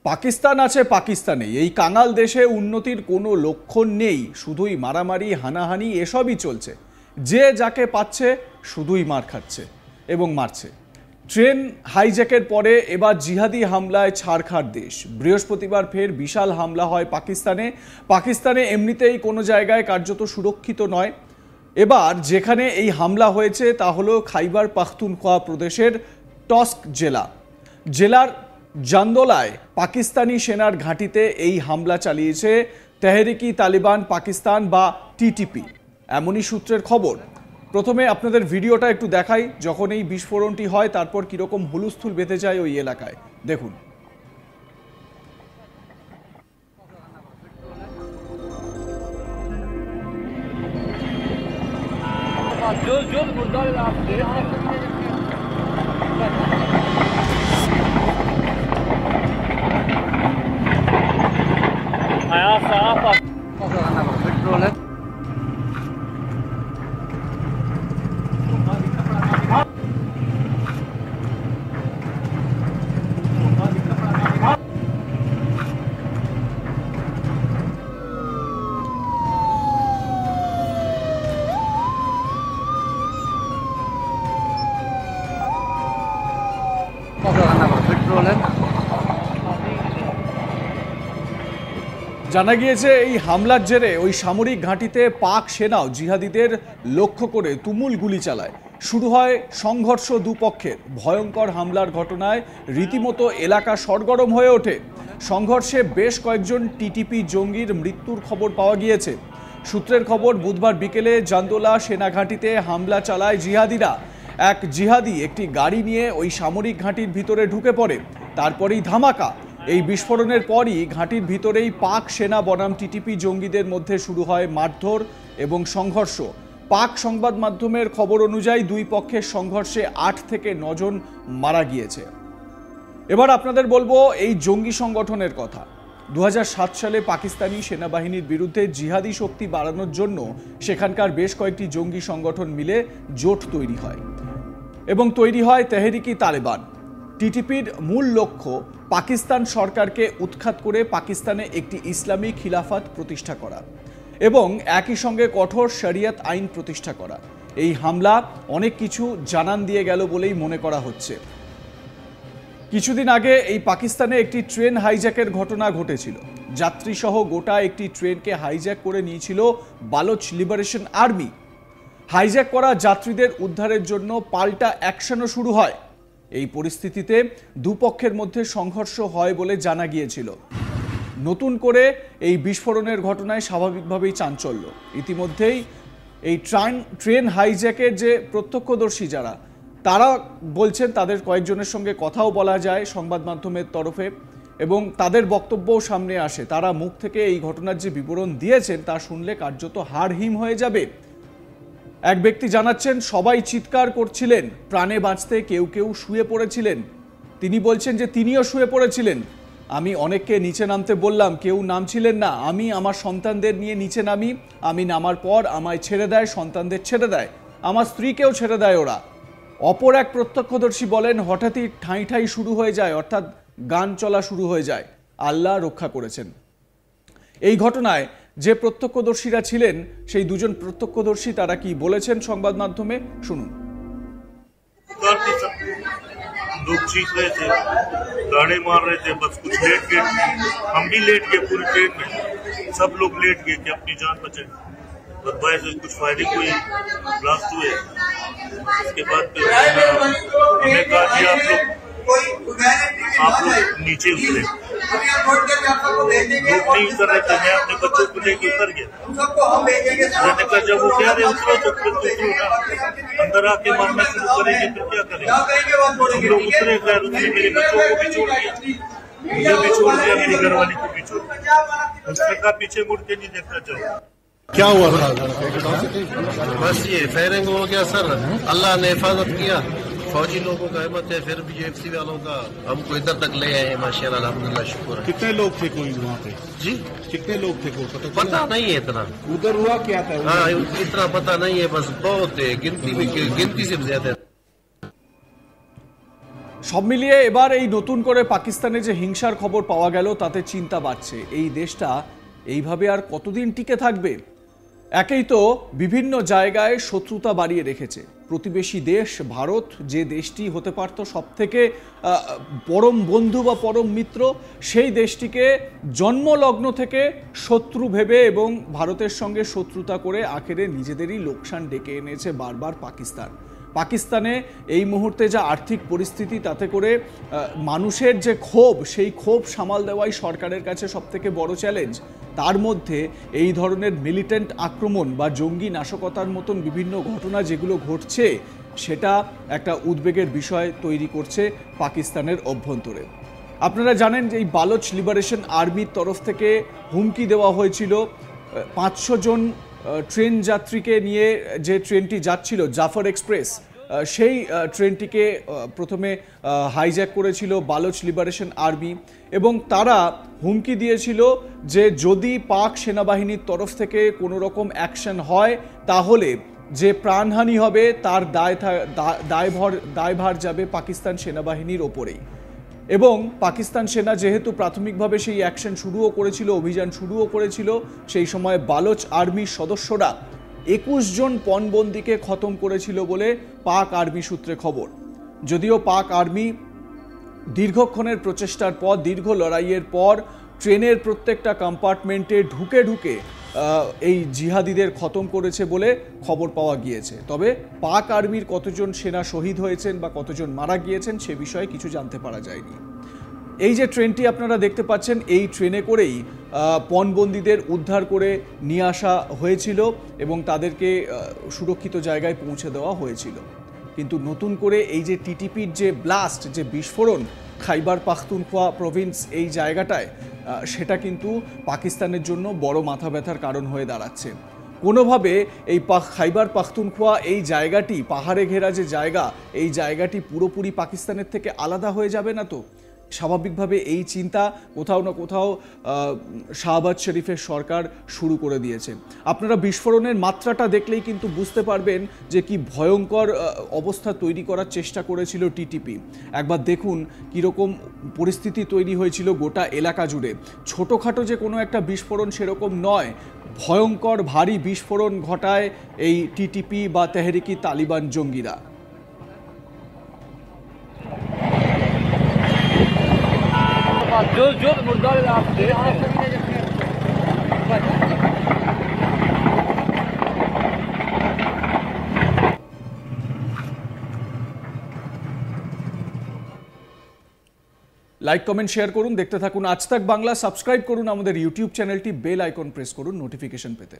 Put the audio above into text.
পাকিস্তান আছে পাকিস্তানে, এই কাঙাল দেশে উন্নতির কোনো লক্ষণ নেই, শুধুই মারামারি হানাহানি এসবই চলছে। যে যাকে পাচ্ছে শুধুই মার খাচ্ছে এবং মারছে। ট্রেন হাইজ্যাকের পরে এবার জিহাদি হামলায় ছাড়খাড় দেশ। বৃহস্পতিবার ফের বিশাল হামলা হয় পাকিস্তানে এমনিতেই কোনো জায়গায় কার্যত সুরক্ষিত নয়। এবার যেখানে এই হামলা হয়েছে তা হলো খাইবার পাখতুনখোয়া প্রদেশের টস্ক জেলার জান্দোলায় পাকিস্তানি সেনার ঘাঁটিতে এই হামলা চালিয়েছে তেহরিকি তালিবান পাকিস্তান বা টিটিপি, এমনই সূত্রের খবর। প্রথমে আপনাদের ভিডিওটা একটু দেখাই, যখন এই বিস্ফোরণটি হয় তারপর কিরকম হুলস্থুল বেঁধে যায় ওই এলাকায়, দেখুন। জানা গিয়েছে এই হামলার জেরে ওই সামরিক ঘাঁটিতে পাক সেনাও জিহাদিদের লক্ষ্য করে তুমুল গুলি চালায়। শুরু হয় সংঘর্ষ দুপক্ষের। ভয়ঙ্কর হামলার ঘটনায় রীতিমতো এলাকা সরগরম হয়ে ওঠে। সংঘর্ষে বেশ কয়েকজন টিটিপি জঙ্গির মৃত্যুর খবর পাওয়া গিয়েছে। সূত্রের খবর, বুধবার বিকেলে জান্দোলা সেনাঘাঁটিতে হামলা চালায় জিহাদিরা। এক জিহাদি একটি গাড়ি নিয়ে ওই সামরিক ঘাঁটির ভিতরে ঢুকে পড়ে, তারপরেই ধামাকা। এই বিস্ফোরণের পরই ঘাঁটির ভিতরেই পাক সেনা বনাম টিটিপি জঙ্গিদের মধ্যে শুরু হয় মারধর এবং সংঘর্ষ। পাক সংবাদ মাধ্যমের খবর অনুযায়ী দুই পক্ষের সংঘর্ষে 8 থেকে 9 জন মারা গিয়েছে। এবার আপনাদের বলবো এই জঙ্গি সংগঠনের কথা। 2007 সালে পাকিস্তানি সেনাবাহিনীর বিরুদ্ধে জিহাদি শক্তি বাড়ানোর জন্য সেখানকার বেশ কয়েকটি জঙ্গি সংগঠন মিলে জোট তৈরি হয় এবং তৈরি হয় তেহরিকি তালেবান। টিটিপির মূল লক্ষ্য পাকিস্তান সরকারকে উৎখাত করে পাকিস্তানে একটি ইসলামী খিলাফত প্রতিষ্ঠা করা এবং একই সঙ্গে কঠোর শরিয়ত আইন প্রতিষ্ঠা করা। এই হামলা অনেক কিছু জানান দিয়ে গেল বলেই মনে করা হচ্ছে। কিছুদিন আগে এই পাকিস্তানে একটি ট্রেন হাইজ্যাকের ঘটনা ঘটেছিল। যাত্রীসহ গোটা একটি ট্রেনকে হাইজ্যাক করে নিয়েছিল বালোচ লিবারেশন আর্মি। হাইজ্যাক করা যাত্রীদের উদ্ধারের জন্য পাল্টা অ্যাকশনও শুরু হয়। এই পরিস্থিতিতে দুপক্ষের মধ্যে সংঘর্ষ হয় বলে জানা গিয়েছিল। নতুন করে এই বিস্ফোরণের ঘটনায় স্বাভাবিকভাবেই চাঞ্চল্য। ইতিমধ্যেই এই ট্রেন হাইজ্যাকের যে প্রত্যক্ষদর্শী যারা, তারা বলছেন তাদের কয়েকজনের সঙ্গে কথাও বলা যায় সংবাদ মাধ্যমের তরফে এবং তাদের বক্তব্যও সামনে আসে। তারা মুখ থেকে এই ঘটনার যে বিবরণ দিয়েছেন তা শুনলে কার্যত হাড় হিম হয়ে যাবে। এক ব্যক্তি জানাচ্ছেন, সবাই চিৎকার করছিলেন, প্রাণে বাঁচতে কেউ কেউ শুয়ে পড়েছিলেন। তিনি বলছেন যে তিনিও শুয়ে পড়েছিলেন। আমি অনেককে নিচে নামতে বললাম, কেউ নামছিলেন না। আমি আমার সন্তানদের নিয়ে নিচে নামি, আমি নামার পর আমায় ছেড়ে দেয়, সন্তানদের ছেড়ে দেয়, আমার স্ত্রীকেও ছেড়ে দেয় ওরা। অপর এক প্রত্যক্ষদর্শী বলেন, হঠাৎই ঠাঁই ঠাঁই শুরু হয়ে যায়, অর্থাৎ গান চলা শুরু হয়ে যায়। আল্লাহ রক্ষা করেছেন। এই ঘটনায় যে প্রত্যক্ষদর্শীরা ছিলেন সেই দুজন প্রত্যক্ষদর্শী তারা কি বলেছেন সংবাদ মাধ্যমে শুনুন। लोग चीख रहे थे, गाड़े मार रहे थे, बस कुछ लेट गए, हम भी लेट गए, पूरी ट्रेन में सब लोग लेट गए कि अपनी जान बचे। बदबाई से कुछ फायरिंग हुई, ब्लास्ट हुए। उसके बाद हमें कहा कि आप लोग नीचे उतरे। लोग नहीं उतर रहे थे, मैं अपने बच्चों को लेके उतर गया। मैंने कहा जब वो कह रहे उतरो तो फिर तो उतरो ना, अंदर आके मारना शुरू करेंगे फिर क्या करेंगे। हम लोग उतरे, खैर उसने मेरे बच्चों को भी छोड़ दिया, मुझे भी छोड़ दिया, मेरी घरवाली को भी छोड़ दिया। उसने कहा पीछे मुड़ के नहीं देखना चाहिए। क्या हुआ? बस ये फायरिंग हो गया सर, अल्लाह ने हिफाजत किया। फौजी लोगों का हिम्मत है, फिर भी यूएफसी वालों का हमको इधर तक ले आए हैं, माशाल्लाह अल्हम्दुलिल्लाह, शुक्र है। कितने लोग थे कोई वहाँ पे? जी कितने लोग थे कोई पता नहीं है इतना। उधर हुआ क्या था? हाँ इतना पता नहीं है, बस बहुत है, गिनती से भी ज्यादा। সব মিলিয়ে এবার এই নতুন করে পাকিস্তানে যে হিংসার খবর পাওয়া গেল তাতে চিন্তা বাড়ছে, এই দেশটা এইভাবে আর কতদিন টিকে থাকবে। একেই তো বিভিন্ন জায়গায় শত্রুতা বাড়িয়ে রেখেছে। প্রতিবেশী দেশ ভারত, যে দেশটি হতে পারত সবথেকে পরম বন্ধু বা পরম মিত্র, সেই দেশটিকে জন্মলগ্ন থেকে শত্রু ভেবে এবং ভারতের সঙ্গে শত্রুতা করে আখেরে নিজেদেরই লোকসান ডেকে এনেছে বারবার পাকিস্তানে এই মুহূর্তে যা আর্থিক পরিস্থিতি, তাতে করে মানুষের যে ক্ষোভ, সেই ক্ষোভ সামাল দেওয়াই সরকারের কাছে সবথেকে বড় চ্যালেঞ্জ। তার মধ্যে এই ধরনের মিলিটেন্ট আক্রমণ বা জঙ্গি নাশকতার মতন বিভিন্ন ঘটনা যেগুলো ঘটছে, সেটা একটা উদ্বেগের বিষয় তৈরি করছে পাকিস্তানের অভ্যন্তরে। আপনারা জানেন যে এই বালোচ লিবারেশন আর্মির তরফ থেকে হুমকি দেওয়া হয়েছিল 500 জন ট্রেন যাত্রীকে নিয়ে যে ট্রেনটি যাচ্ছিল জাফর এক্সপ্রেস, সেই ট্রেনটিকে প্রথমে হাইজ্যাক করেছিল বালোচ লিবারেশন আর্মি এবং তারা হুমকি দিয়েছিল যে যদি পাক সেনাবাহিনীর তরফ থেকে কোনো রকম অ্যাকশন হয় তাহলে যে প্রাণহানি হবে তার দায়ভার যাবে পাকিস্তান সেনাবাহিনীর ওপরেই। এবং পাকিস্তান সেনা যেহেতু প্রাথমিকভাবে সেই অ্যাকশন শুরুও করেছিল, অভিযান শুরুও করেছিল, সেই সময় বালোচ আর্মির সদস্যরা 21 জন পণবন্দিকে খতম করেছিল বলে পাক আর্মি সূত্রে খবর। যদিও পাক আর্মি দীর্ঘক্ষণের প্রচেষ্টার পর, দীর্ঘ লড়াইয়ের পর ট্রেনের প্রত্যেকটা কম্পার্টমেন্টে ঢুকে ঢুকে এই জিহাদিদের খতম করেছে বলে খবর পাওয়া গিয়েছে। তবে পাক আর্মির কতজন সেনা শহীদ হয়েছেন বা কতজন মারা গিয়েছেন সে বিষয়ে কিছু জানতে পারা যায়নি। এই যে ট্রেনটি আপনারা দেখতে পাচ্ছেন, এই ট্রেনে করেই পণবন্দীদের উদ্ধার করে নিয়ে আসা হয়েছিল এবং তাদেরকে সুরক্ষিত জায়গায় পৌঁছে দেওয়া হয়েছিল। কিন্তু নতুন করে এই যে টিটিপির যে ব্লাস্ট, যে বিস্ফোরণ খাইবার পাখতুনখোয়া প্রভিন্স এই জায়গাটায়, সেটা কিন্তু পাকিস্তানের জন্য বড় মাথা ব্যথার কারণ হয়ে দাঁড়াচ্ছে। কোনোভাবে এই খাইবার পাখতুনখোয়া এই জায়গাটি, পাহাড়ে ঘেরা যে জায়গা, এই জায়গাটি পুরোপুরি পাকিস্তানের থেকে আলাদা হয়ে যাবে না তো? স্বাভাবিকভাবে এই চিন্তা কোথাও না কোথাও শাহবাজ শরীফের সরকার শুরু করে দিয়েছে। আপনারা বিস্ফোরণের মাত্রাটা দেখলেই কিন্তু বুঝতে পারবেন যে কি ভয়ঙ্কর অবস্থা তৈরি করার চেষ্টা করেছিল টিটিপি। একবার দেখুন কীরকম পরিস্থিতি তৈরি হয়েছিল গোটা এলাকা জুড়ে। ছোটোখাটো যে কোনো একটা বিস্ফোরণ সেরকম নয়, ভয়ঙ্কর ভারী বিস্ফোরণ ঘটায় এই টিটিপি বা তেহরিকি তালিবান জঙ্গিরা। जो मुर्दा आप दे লাইক কমেন্ট শেয়ার করুন, দেখতে থাকুন আজ তাক বাংলা। সাবস্ক্রাইব করুন আমাদের ইউটিউব চ্যানেলটি, বেল আইকন প্রেস করুন নোটিফিকেশন পেতে।